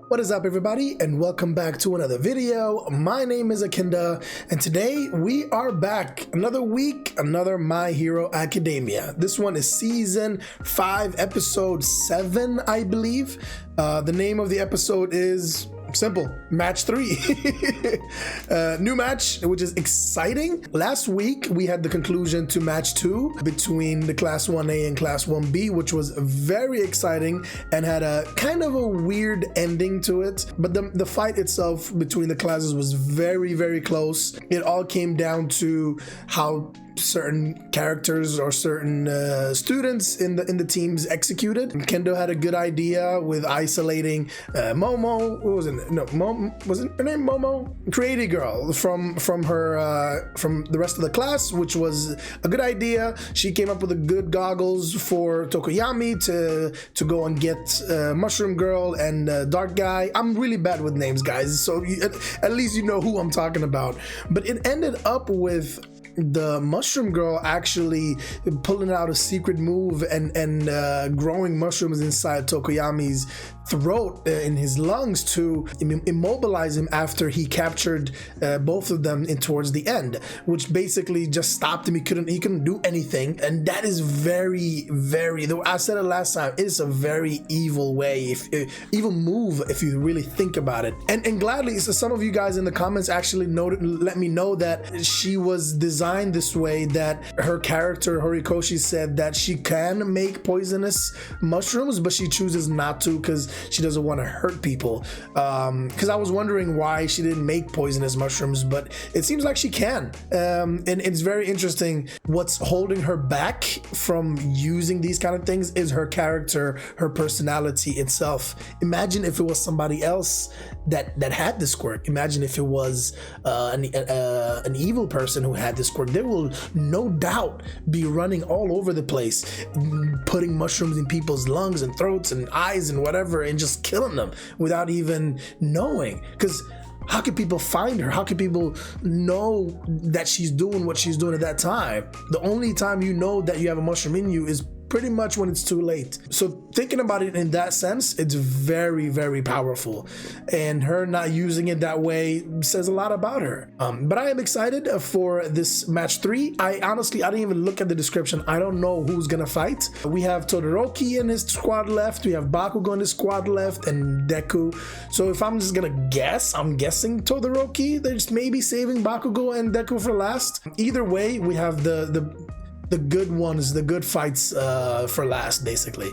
What is up, everybody, and welcome back to another video. My name is Akinda, and today we are back. Another week, another My Hero Academia. This one is season 5, episode 7, I believe. The name of the episode is simple: match 3. New match, which is exciting. Last week we had the conclusion to match 2 between the class 1A and class 1B, which was very exciting and had a kind of a weird ending to it. But the fight itself between the classes was very close. It all came down to how certain characters or certain students in the teams executed. Kendo had a good idea with isolating Momo. What was it? No, was it her name? Momo, creative girl from the rest of the class, which was a good idea. She came up with a good goggles for Tokoyami to go and get Mushroom Girl and Dark Guy. I'm really bad with names, guys, so at least you know who I'm talking about. But it ended up with the Mushroom Girl actually pulling out a secret move and growing mushrooms inside Tokoyami's throat, in his lungs, to immobilize him after he captured both of them towards the end, which basically just stopped him. He couldn't do anything, and that is very I said it last time, it's a very evil way, evil move if you really think about it. And gladly, so some of you guys in the comments actually let me know that she was designed this way, that her character Horikoshi said that she can make poisonous mushrooms, but she chooses not to because she doesn't want to hurt people. Because I was wondering why she didn't make poisonous mushrooms, but it seems like she can. And it's very interesting. What's holding her back from using these kind of things is her character, her personality itself. Imagine if it was somebody else that had this quirk. Imagine if it was an evil person who had this quirk. They will no doubt be running all over the place, putting mushrooms in people's lungs and throats and eyes and whatever, and just killing them without even knowing. Because how can people find her? How can people know that she's doing what she's doing at that time? The only time you know that you have a mushroom in you is pretty much when it's too late. So thinking about it in that sense, it's very powerful, and her not using it that way says a lot about her. But I am excited for this match 3. I didn't even look at the description. I don't know who's gonna fight. We have Todoroki in his squad left, we have Bakugo in his squad left, and Deku. So if I'm just gonna guess, I'm guessing Todoroki. They're just maybe saving Bakugo and Deku for last. Either way, we have the good ones, the good fights for last, basically.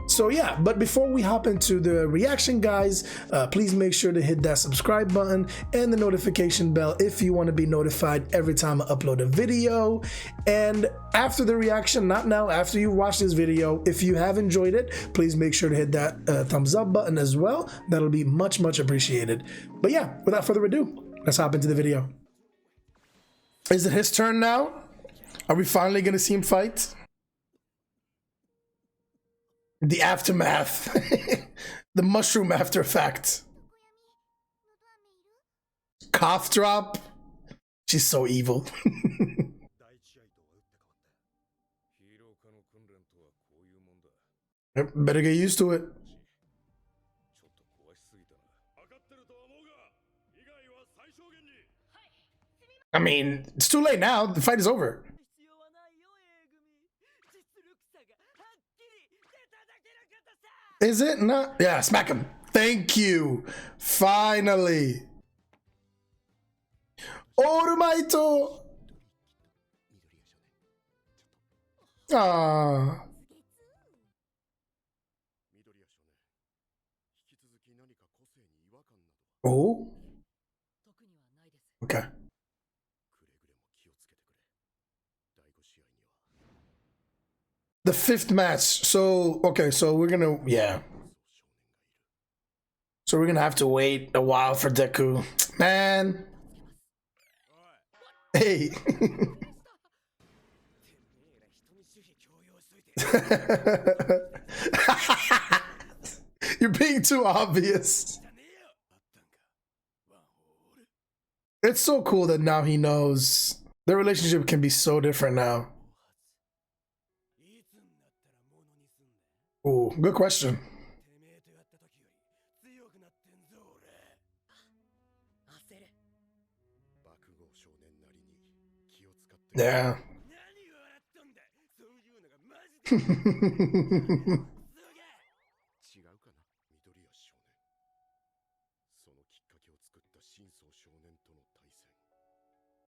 So yeah, but before we hop into the reaction, guys, please make sure to hit that subscribe button and the notification bell if you want to be notified every time I upload a video. And after the reaction, not now, after you watch this video, if you have enjoyed it, please make sure to hit that thumbs up button as well. That'll be much appreciated. But yeah, without further ado, let's hop into the video. Is it his turn now? Are we finally gonna see him fight? The aftermath. The mushroom after effect. Cough drop. She's so evil. Better get used to it. I mean, it's too late now. The fight is over. Is it not? Yeah, smack him. Thank you. Finally. Orumaito. Ah. Oh. Okay. The 5th match. So, okay, so we're gonna, yeah. So we're gonna have to wait a while for Deku. Man. Hey. You're being too obvious. It's so cool that now he knows. Their relationship can be so different now. Ooh, good question. Yeah.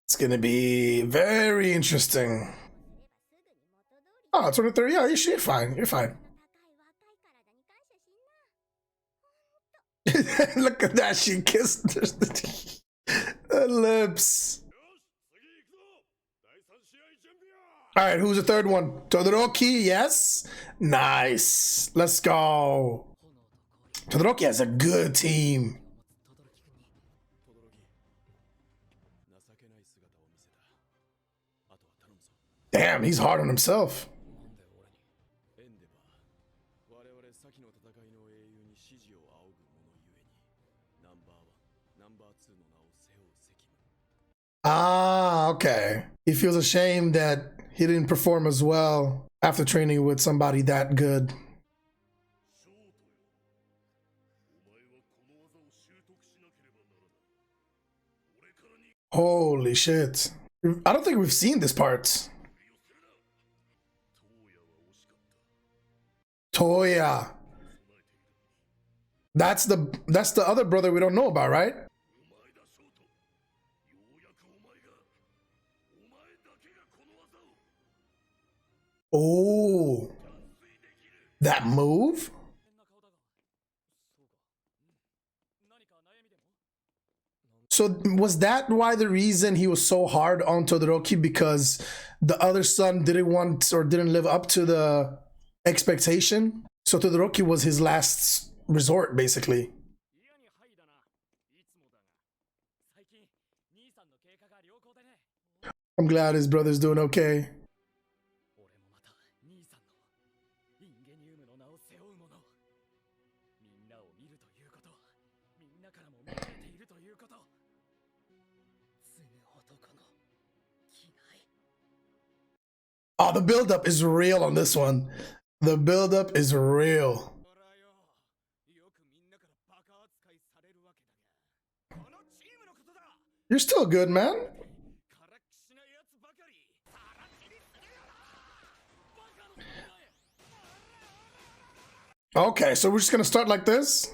It's gonna be very interesting. Oh, 23. Yeah, you're fine. You're fine. Look at that. She kissed the lips. All right, who's the third one? Todoroki, yes. Nice. Let's go. Todoroki has a good team. Damn, he's hard on himself. Ah, okay. He feels ashamed that he didn't perform as well after training with somebody that good. Holy shit. I don't think we've seen this part. Toya. That's the other brother we don't know about, right? Oh. That move? So was that why the reason he was so hard on Todoroki, because the other son didn't want or didn't live up to the expectation? So Todoroki was his last resort, basically. I'm glad his brother's doing okay. Oh, the buildup is real on this one. The buildup is real. You're still good, man. Okay, so we're just gonna start like this?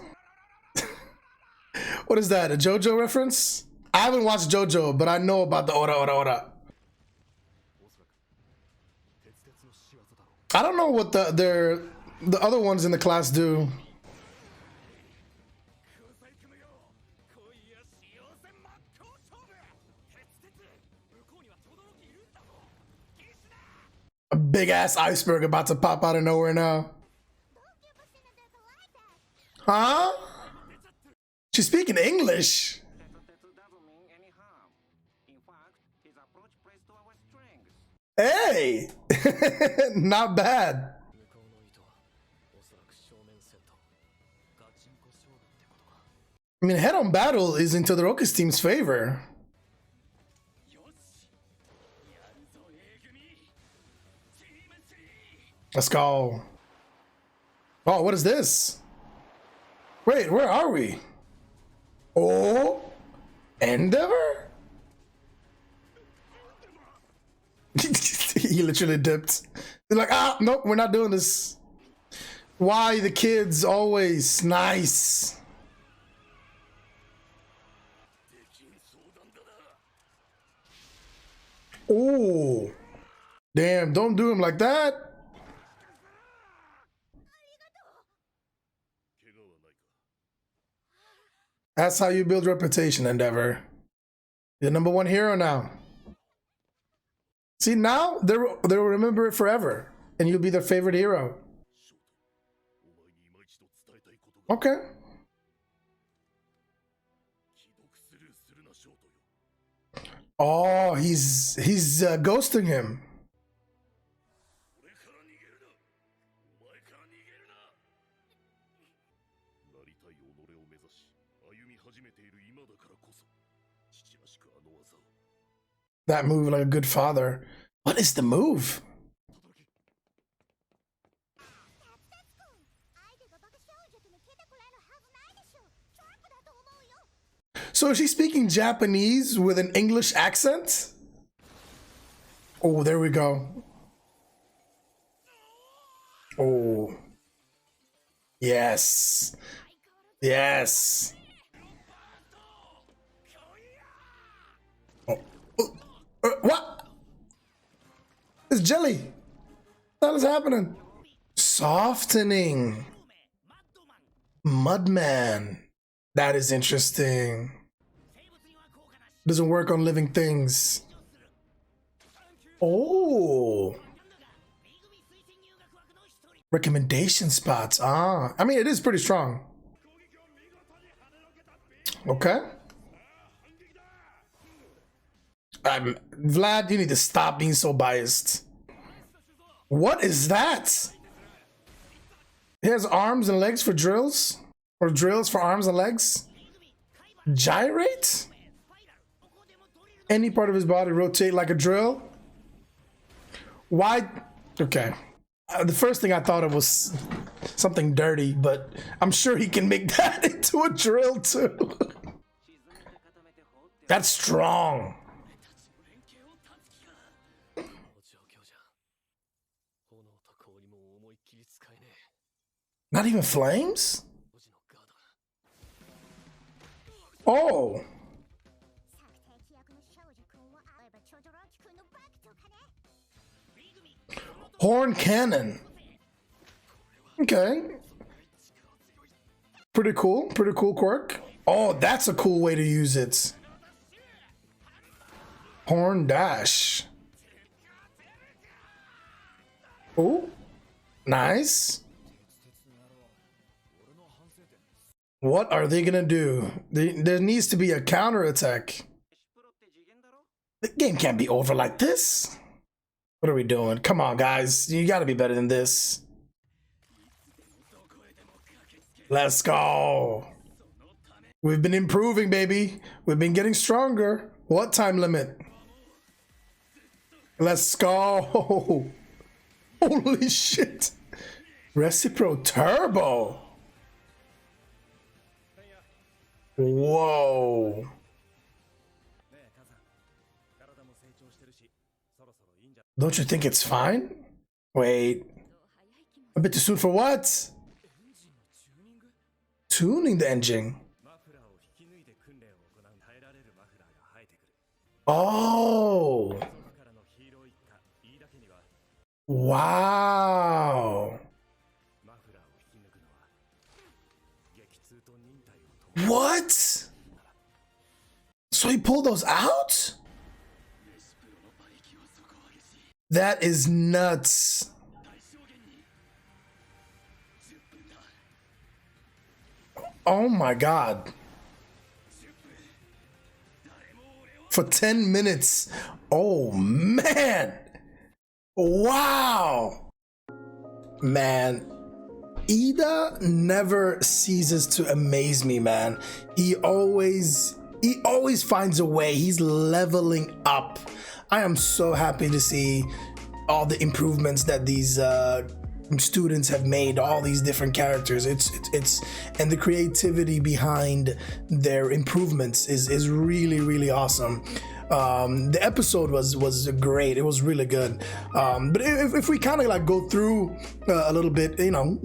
What is that, a JoJo reference? I haven't watched JoJo, but I know about the ora ora ora. I don't know what the other ones in the class do. A big ass iceberg about to pop out of nowhere now. Huh? She's speaking English. Hey, not bad. I mean, head-on battle is in Todoroki's team's favor. Let's go. Oh, what is this? Wait, where are we? Oh, Endeavor? He literally dipped. They're like, ah, nope, we're not doing this. Why the kids always nice? Oh, damn, don't do him like that. That's how you build reputation, Endeavor. You're #1 hero now. See, now they'll remember it forever, and you'll be their favorite hero. Okay. Oh, he's ghosting him. That move like a good father. What is the move? So is she speaking Japanese with an English accent? Oh, there we go. Oh. Yes. Yes. Oh. What? It's jelly. What the hell is happening? Softening. Mudman. That is interesting. Doesn't work on living things. Oh. Recommendation spots. Ah, I mean, it is pretty strong. Okay. Vlad, you need to stop being so biased. What is that? He has arms and legs for drills? Or drills for arms and legs? Gyrate? Any part of his body rotate like a drill? Why? Okay. The first thing I thought of was something dirty, but I'm sure he can make that into a drill too. That's strong. Not even flames? Oh. Horn cannon. Okay. Pretty cool quirk. Oh, that's a cool way to use it. Horn dash. Oh, nice. What are they gonna do? There needs to be a counterattack. The game can't be over like this. What are we doing? Come on, guys. You gotta be better than this. Let's go. We've been improving, baby. We've been getting stronger. What time limit? Let's go. Holy shit. Recipro Turbo. Whoa. Don't you think it's fine? Wait. A bit too soon for what? Tuning the engine. Oh. Wow. What? So he pulled those out? That is nuts. Oh my God. For 10 minutes. Oh man. Wow. Man. Iida never ceases to amaze me, man. He always finds a way. He's leveling up. I am so happy to see all the improvements that these students have made, all these different characters. It's and the creativity behind their improvements is really awesome. The episode was great. It was really good. But if we kind of like go through a little bit, you know,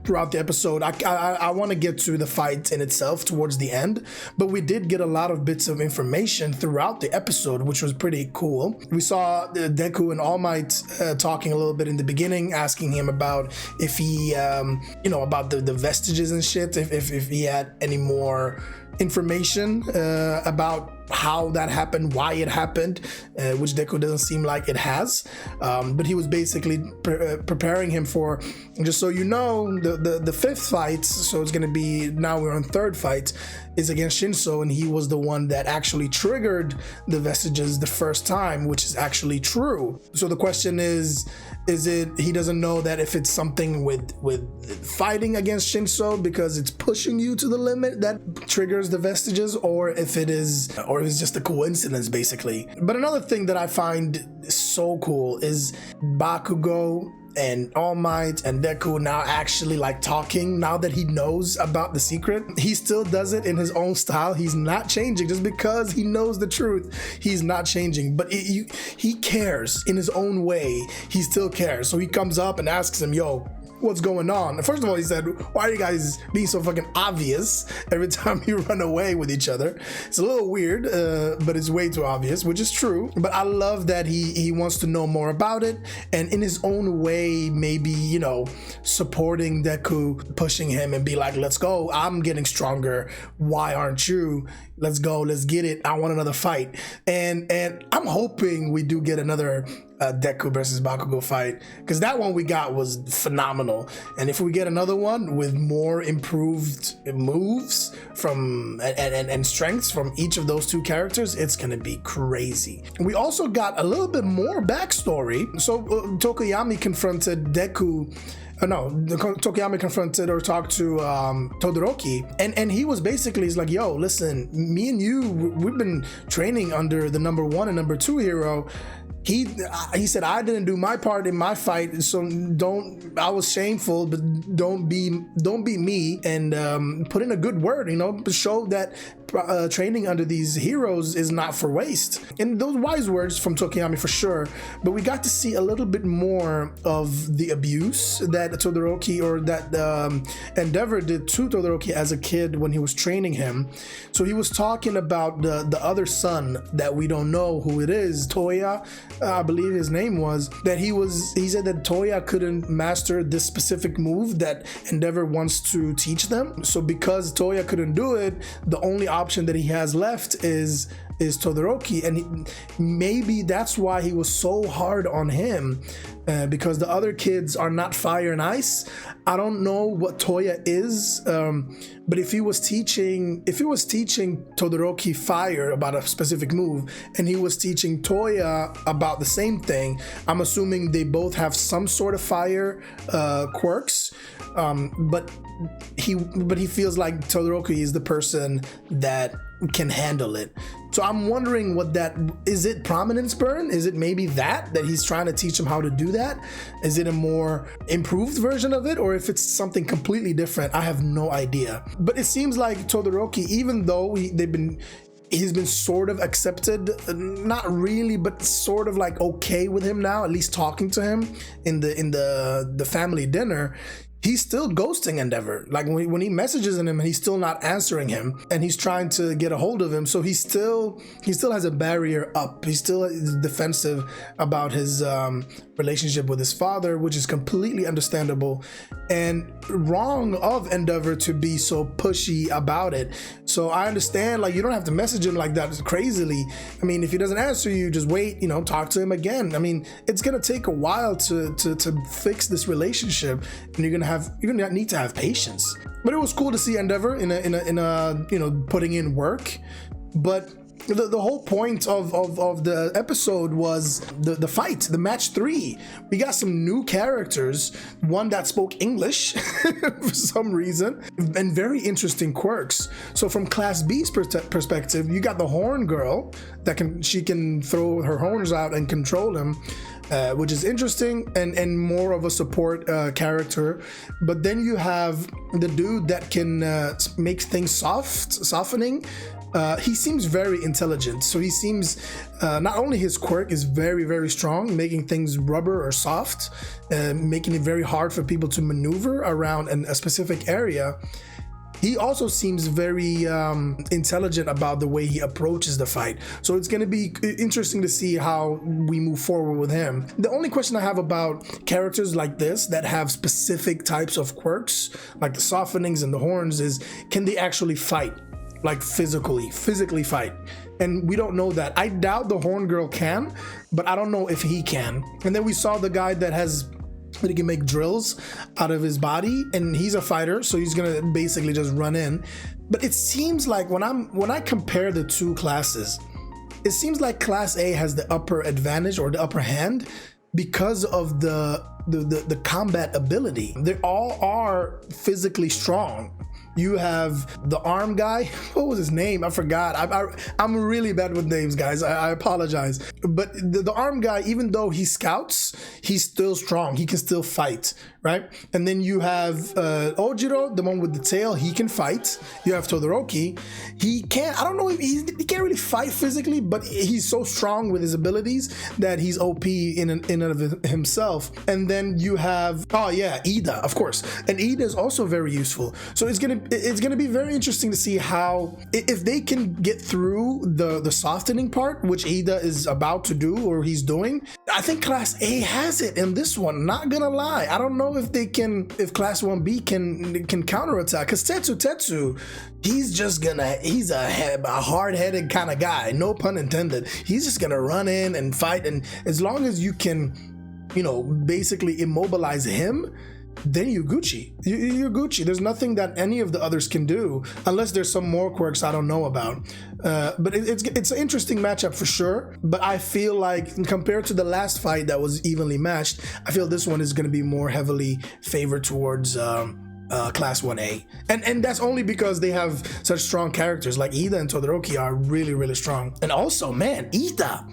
throughout the episode, I want to get to the fight in itself towards the end, but we did get a lot of bits of information throughout the episode, which was pretty cool. We saw Deku and All Might talking a little bit in the beginning, asking him about if he, you know, about the vestiges and shit, if he had any more information about how that happened, why it happened, which Deku doesn't seem like it has, but he was basically preparing him for, just so you know, the fifth fight, so it's gonna be, now we're on third fight, is against Shinso, and he was the one that actually triggered the vestiges the first time, which is actually true. So the question is it, he doesn't know that if it's something with fighting against Shinso because it's pushing you to the limit that triggers the vestiges, or if it is, or it's just a coincidence basically. But another thing that I find so cool is Bakugo and All Might and Deku now actually like talking now that he knows about the secret. He still does it in his own style. He's not changing just because he knows the truth. He's not changing, but he cares in his own way. He still cares. So he comes up and asks him, yo, what's going on? First of all, he said, why are you guys being so fucking obvious every time you run away with each other? It's a little weird, but it's way too obvious, which is true. But I love that he wants to know more about it, and in his own way, maybe, you know, supporting Deku, pushing him and be like, let's go, I'm getting stronger, why aren't you? Let's go, let's get it, I want another fight. And I'm hoping we do get another Deku versus Bakugo fight, because that one we got was phenomenal. And if we get another one with more improved moves from and strengths from each of those two characters, it's gonna be crazy. We also got a little bit more backstory. So Tokoyami confronted Deku. Tokoyami confronted or talked to Todoroki, and he was basically, he's like, yo, listen, me and you, we've been training under the number 1 and number 2 hero. He said, I didn't do my part in my fight, so I was shameful, but don't be me, and put in a good word, you know, show that training under these heroes is not for waste. And those wise words from Tokoyami for sure, but we got to see a little bit more of the abuse that Todoroki, or that Endeavor did to Todoroki as a kid when he was training him. So he was talking about the other son that we don't know who it is, Toya, I believe his name was, that he said that Toya couldn't master this specific move that Endeavor wants to teach them. So because Toya couldn't do it, the only option that he has left is Todoroki, and maybe that's why he was so hard on him, because the other kids are not fire and ice. I don't know what Toya is, but if he was teaching Todoroki fire about a specific move, and he was teaching Toya about the same thing, I'm assuming they both have some sort of fire quirks, but he feels like Todoroki is the person that can handle it. So I'm wondering what that is. It prominence burn? Is it maybe that he's trying to teach him how to do that? Is it a more improved version of it, or if it's something completely different? I have no idea. But it seems like Todoroki, even though he's been sort of accepted, not really, but sort of like okay with him now, at least talking to him in the family dinner. He's still ghosting Endeavor. Like when he messages him and he's still not answering him, and he's trying to get a hold of him. So he still has a barrier up. He still is defensive about his relationship with his father, which is completely understandable and wrong of Endeavor to be so pushy about it. So I understand, like, you don't have to message him like that crazily. I mean, if he doesn't answer you, just wait, you know, talk to him again. I mean, it's gonna take a while to fix this relationship, and you're gonna need to have patience. But it was cool to see Endeavor in a you know, putting in work. But the whole point of the episode was the fight, the match 3. We got some new characters, one that spoke English for some reason, and very interesting quirks. So from Class B's perspective, you got the horn girl that she can throw her horns out and control him, which is interesting and more of a support character. But then you have the dude that can make things softening. He seems very intelligent, so he seems not only his quirk is very, very strong, making things rubber or soft, making it very hard for people to maneuver around in a specific area. He also seems very intelligent about the way he approaches the fight. So it's going to be interesting to see how we move forward with him. The only question I have about characters like this that have specific types of quirks, like the softenings and the horns, is can they actually fight? Like physically fight? And we don't know that. I doubt the horn girl can, but I don't know if he can. And then we saw the guy that he can make drills out of his body, and he's a fighter, so he's gonna basically just run in. But it seems like when I compare the two classes, it seems like Class A has the upper advantage or the upper hand because of the combat ability. They all are physically strong. You have the arm guy. What was his name? I forgot. I'm really bad with names, guys. I apologize. But the arm guy, even though he scouts, he's still strong. He can still fight, right? And then you have Ojiro, the one with the tail. He can fight. You have Todoroki. He can't. I don't know if he can't really fight physically, but he's so strong with his abilities that he's OP in and of himself. And then you have, oh yeah, Iida, of course. And Iida is also very useful. So it's gonna be very interesting to see how, if they can get through the softening part, which Iida is about to do or he's doing. I think Class A has it in this one. Not gonna lie, I don't know if they can, if Class 1B can counterattack. Cause Tetsu, he's a hard-headed kind of guy. No pun intended. He's just gonna run in and fight, and as long as you can, you know, basically immobilize him, then you're Gucci. You're Gucci. There's nothing that any of the others can do, unless there's some more quirks I don't know about. But it's an interesting matchup for sure. But I feel like compared to the last fight that was evenly matched, I feel this one is going to be more heavily favored towards Class 1A. And that's only because they have such strong characters. Like Iida and Todoroki are really, really strong. And also, man, Iida,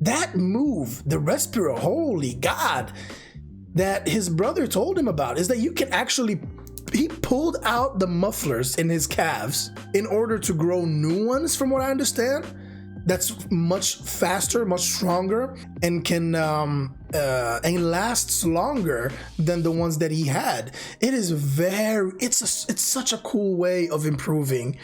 that move, the Recipro, holy God, that his brother told him about is that you can actually, he pulled out the mufflers in his calves in order to grow new ones, from what I understand. That's much faster, much stronger, and can and lasts longer than the ones that he had. It is very, it's such a cool way of improving.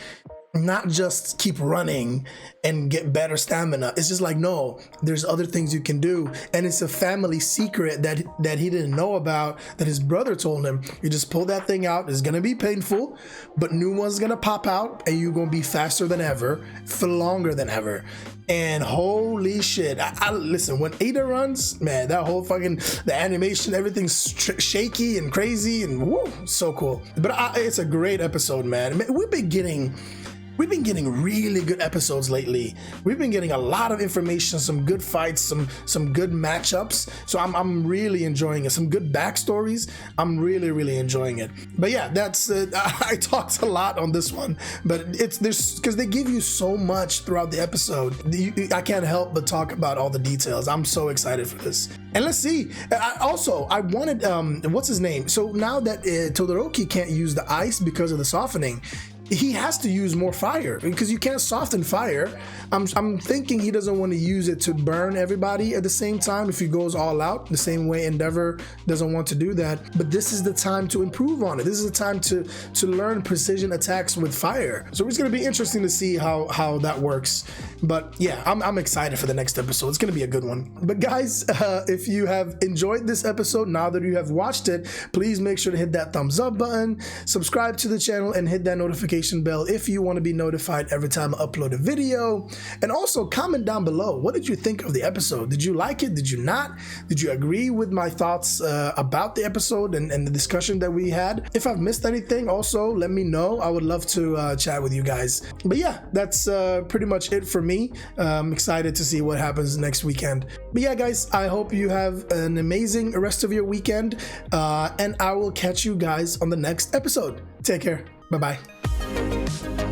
Not just keep running and get better stamina. It's just like, no, there's other things you can do. And it's a family secret that he didn't know about, that his brother told him. You just pull that thing out. It's gonna be painful, but new one's gonna pop out and you're gonna be faster than ever for longer than ever. And holy shit, I listen, when Iida runs, man, that whole fucking, the animation, everything's shaky and crazy and woo, so cool. But it's a great episode, man. We've been getting really good episodes lately. We've been getting a lot of information, some good fights, some good matchups. So I'm really enjoying it. Some good backstories. I'm really enjoying it. But yeah, that's I talked a lot on this one, but there's because they give you so much throughout the episode. I can't help but talk about all the details. I'm so excited for this. And let's see. I wanted what's his name? So now that Todoroki can't use the ice because of the softening, he has to use more fire because you can't soften fire. I'm thinking he doesn't want to use it to burn everybody at the same time if he goes all out, the same way Endeavor doesn't want to do that. But this is the time to improve on it. This is the time to learn precision attacks with fire. So it's going to be interesting to see how that works. But yeah, I'm excited for the next episode. It's going to be a good one. But guys, if you have enjoyed this episode, now that you have watched it, please make sure to hit that thumbs up button, subscribe to the channel, and hit that notification bell if you want to be notified every time I upload a video. And also comment down below, what did you think of the episode? Did you like it? Did you not? Did you agree with my thoughts about the episode and the discussion that we had? If I've missed anything, also let me know. I would love to chat with you guys. But yeah, that's pretty much it for me. I'm excited to see what happens next weekend. But yeah, guys, I hope you have an amazing rest of your weekend, and I will catch you guys on the next episode. Take care. Bye-bye.